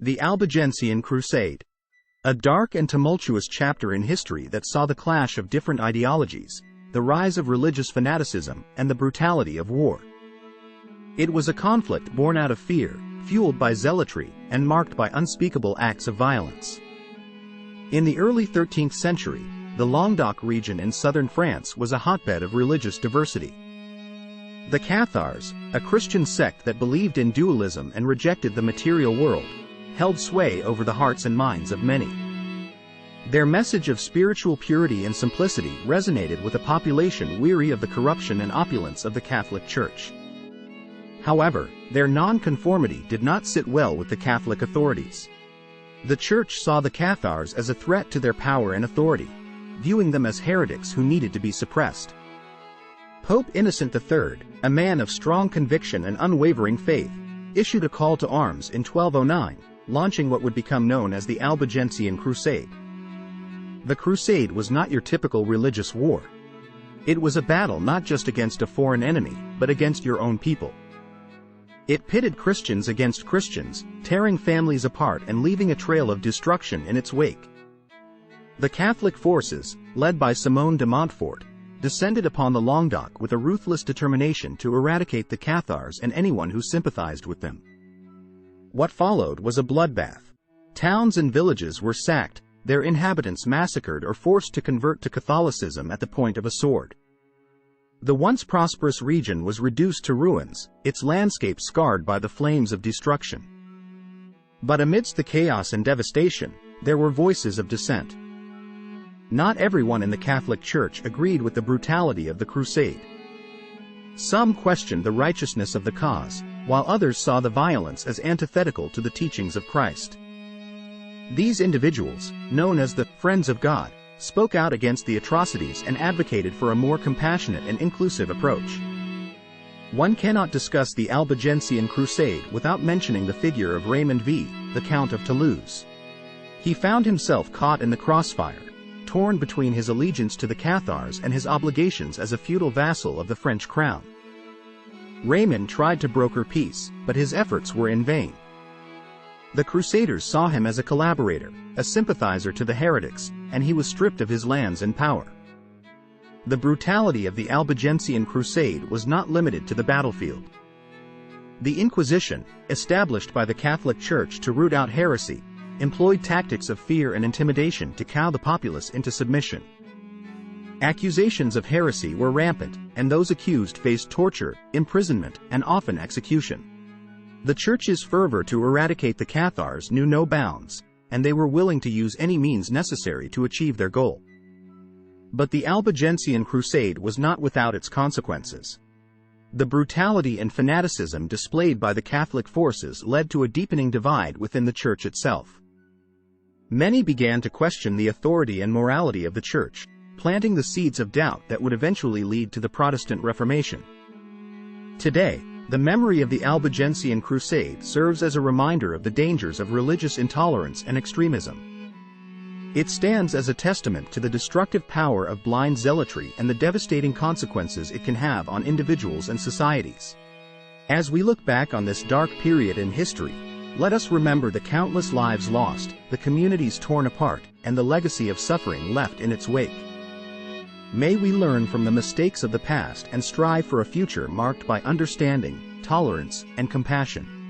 The Albigensian Crusade. A dark and tumultuous chapter in history that saw the clash of different ideologies, the rise of religious fanaticism, and the brutality of war. It was a conflict born out of fear, fueled by zealotry, and marked by unspeakable acts of violence. In the early 13th century, the Languedoc region in southern France was a hotbed of religious diversity. The Cathars, a Christian sect that believed in dualism and rejected the material world, held sway over the hearts and minds of many. Their message of spiritual purity and simplicity resonated with a population weary of the corruption and opulence of the Catholic Church. However, their non-conformity did not sit well with the Catholic authorities. The Church saw the Cathars as a threat to their power and authority, viewing them as heretics who needed to be suppressed. Pope Innocent III, a man of strong conviction and unwavering faith, issued a call to arms in 1209, launching what would become known as the Albigensian Crusade. The Crusade was not your typical religious war. It was a battle not just against a foreign enemy, but against your own people. It pitted Christians against Christians, tearing families apart and leaving a trail of destruction in its wake. The Catholic forces, led by Simon de Montfort, descended upon the Languedoc with a ruthless determination to eradicate the Cathars and anyone who sympathized with them. What followed was a bloodbath. Towns and villages were sacked, their inhabitants massacred or forced to convert to Catholicism at the point of a sword. The once prosperous region was reduced to ruins, its landscape scarred by the flames of destruction. But amidst the chaos and devastation, there were voices of dissent. Not everyone in the Catholic Church agreed with the brutality of the Crusade. Some questioned the righteousness of the cause, while others saw the violence as antithetical to the teachings of Christ. These individuals, known as the Friends of God, spoke out against the atrocities and advocated for a more compassionate and inclusive approach. One cannot discuss the Albigensian Crusade without mentioning the figure of Raymond V, the Count of Toulouse. He found himself caught in the crossfire, torn between his allegiance to the Cathars and his obligations as a feudal vassal of the French crown. Raymond tried to broker peace, but his efforts were in vain. The Crusaders saw him as a collaborator, a sympathizer to the heretics, and he was stripped of his lands and power. The brutality of the Albigensian Crusade was not limited to the battlefield. The Inquisition, established by the Catholic Church to root out heresy, employed tactics of fear and intimidation to cow the populace into submission. Accusations of heresy were rampant, and those accused faced torture, imprisonment, and often execution. The Church's fervor to eradicate the Cathars knew no bounds, and they were willing to use any means necessary to achieve their goal. But the Albigensian Crusade was not without its consequences. The brutality and fanaticism displayed by the Catholic forces led to a deepening divide within the Church itself. Many began to question the authority and morality of the Church, planting the seeds of doubt that would eventually lead to the Protestant Reformation. Today, the memory of the Albigensian Crusade serves as a reminder of the dangers of religious intolerance and extremism. It stands as a testament to the destructive power of blind zealotry and the devastating consequences it can have on individuals and societies. As we look back on this dark period in history, let us remember the countless lives lost, the communities torn apart, and the legacy of suffering left in its wake. May we learn from the mistakes of the past and strive for a future marked by understanding, tolerance, and compassion.